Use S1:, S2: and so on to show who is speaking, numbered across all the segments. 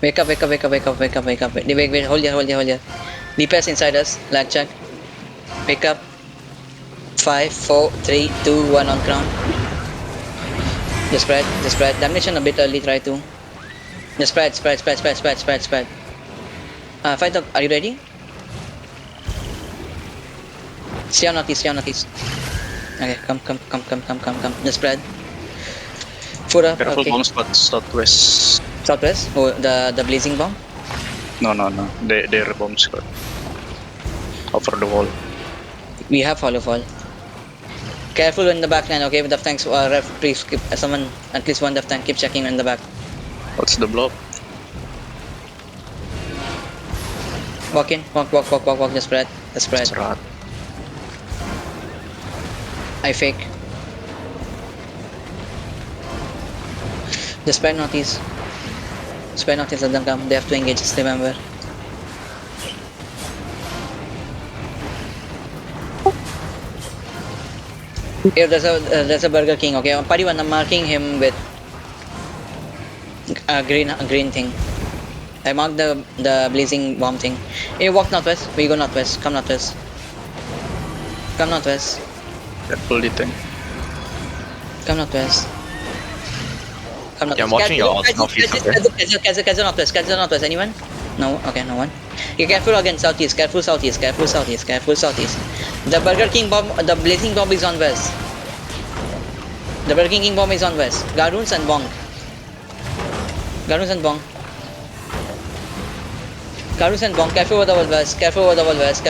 S1: Wake up, wake up, wake up, wake up, wake up, wake up. Wait, hold here. DPS inside us, lag check. Wake up. 5, 4, 3, 2, 1 on crown. Just spread. Damnation a bit early, try to. Just spread. Fight up, are you ready? Stay on northeast. Okay, come. Just spread. Foot up,
S2: Careful
S1: okay.
S2: bomb spot southwest.
S1: Southwest? Oh, the blazing bomb?
S2: No. They're bomb squad. Over the wall.
S1: We have follow fall. Careful in the back line, okay? With the tanks, ref, please keep someone, at least one def tank, keep checking in the back.
S2: What's the block?
S1: Walk in, walk, just spread.
S2: Rat.
S1: I fake. Just spread northeast. Let them come. They have to engage, just remember. Here, there's a Burger King, okay? Pariwan, I'm marking him with a green thing. I marked the blazing bomb thing. Hey, walk northwest. We go northwest. Come northwest.
S2: Careful the thing.
S1: Come northwest.
S3: Yeah, I'm watching your odds northeast, okay?
S1: Kaiser northwest. Anyone? No? Okay, no one. Okay, careful again, southeast. Careful southeast. The Burger King bomb, the blazing bomb is on west. Garoons and Bong. Careful over the wall west. Careful over the wall west.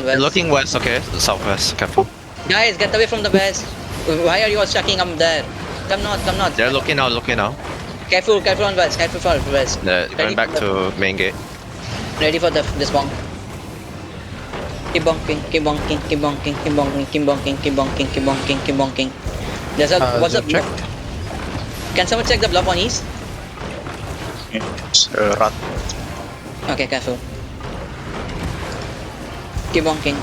S3: They're looking west, okay? Southwest, careful.
S1: Guys, get away from the west. Why are you all stacking up there? Come north.
S3: They're looking now.
S1: Careful on west.
S3: They're going back to main gate.
S1: Ready for this bomb. Keep bonking. There's a what's up?
S3: check.
S1: Can someone check the blob on east?
S2: It's rat.
S1: Okay, careful. Keep bonking.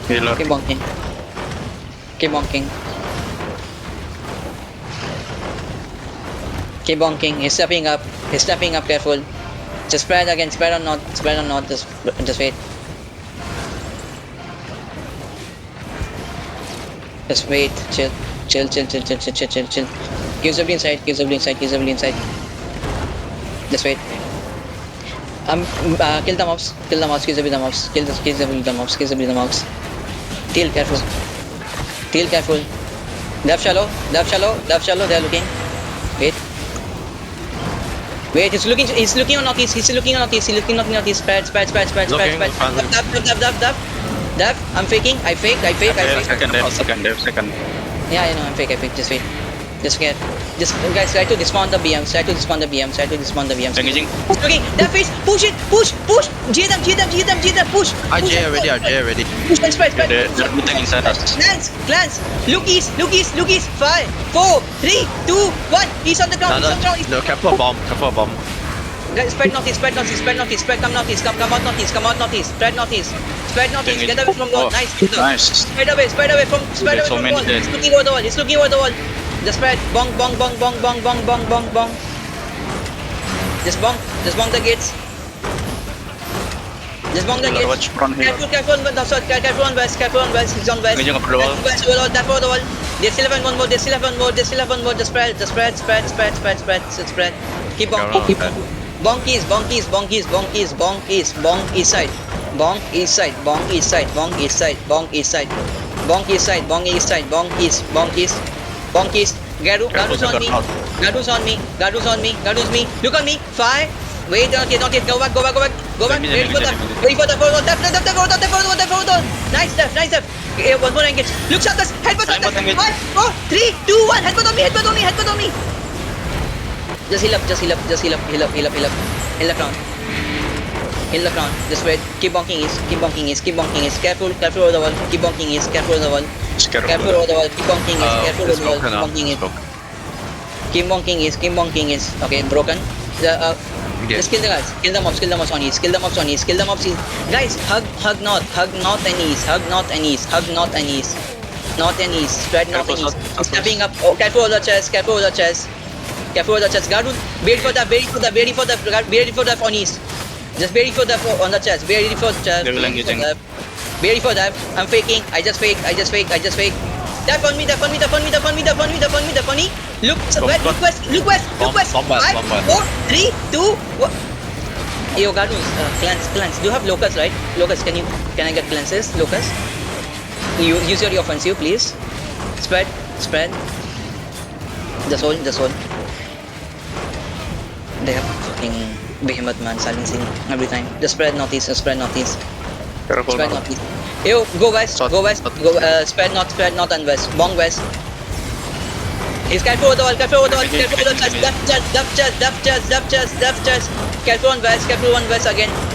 S2: Healer.
S1: Keep bonking. He's stepping up. Careful. Just spread again. Spread on north. Just wait. Just wait. Chill. Gives the inside. Just wait. Kill the mobs. Kill the mobs. Tail careful. Left shallow. They're looking. Wait, he's looking on northeast. Spread. Dab. I'm faking. I fake.
S2: Second.
S1: Yeah, I know, I'm fake. Just wait. Just guys, try to dismount the BMs.
S2: Engaging.
S1: He's looking. That face. Push it. Push. G them. Push.
S3: RJ already.
S1: Push and spread.
S2: They're looting inside us.
S1: Glance. Look east. 5, 4, 3, 2, 1. He's on the ground.
S3: No, careful bomb.
S1: Guys, spread northeast. Come out northeast. Spread northeast. Get away from the wall. Nice. Spread away from
S2: so
S1: the
S2: many
S1: wall.
S2: dead.
S1: He's looking over the wall. Just spread. Bong. Just bong the gates.
S2: Watch front here.
S1: Careful on west. He's on west.
S2: Engaging upper the wall.
S1: That over the wall. They still have one more. Just spread. Keep bonking. Bonk east side. Garu's on me. Look on me. 5. Wait, okay, go back. Ready for the forward. Def. Nice def. Okay, one more engage. Look shot us. Headbutt on us. 5, 4, 3, 2, 1. Headbutt on me. Just heal up. In the crown. Just wait. Keep bonking east. Careful over the wall. Keep bonking east. Careful over the wall. Careful over the wall. Keep bonking east. Careful over the wall. Keep bonking east. Okay, broken. Just kill the guys. Kill the mobs on east. Guys, hug north and east. North and east. Spread north and
S3: Careful,
S1: east.
S3: south,
S1: Stepping up. Oh, careful over the chest. Careful over the chest. Careful over the chest. Guard, wait for the, wait for the on east. Just wait for the on the chest. Wait for the chest.
S3: They will engaging.
S1: Wait for that. I'm faking. I just fake. Tap on me. Look west.
S3: Bomb west.
S1: 5, 4, 3, 2, 1. Yo, Gadus, cleanse. Do you have locust, right? Locust, can I get cleanses? Locust? You use your offensive, please. Spread. The soul. They have fucking behemoth man silencing every time. Just spread northeast.
S2: Careful
S1: Spread
S2: now.
S1: northeast. Yo, go west.
S3: South.
S1: Spread north and west. Bong west. He's careful over the wall. Careful over the chest. Duff chest. Careful on west again.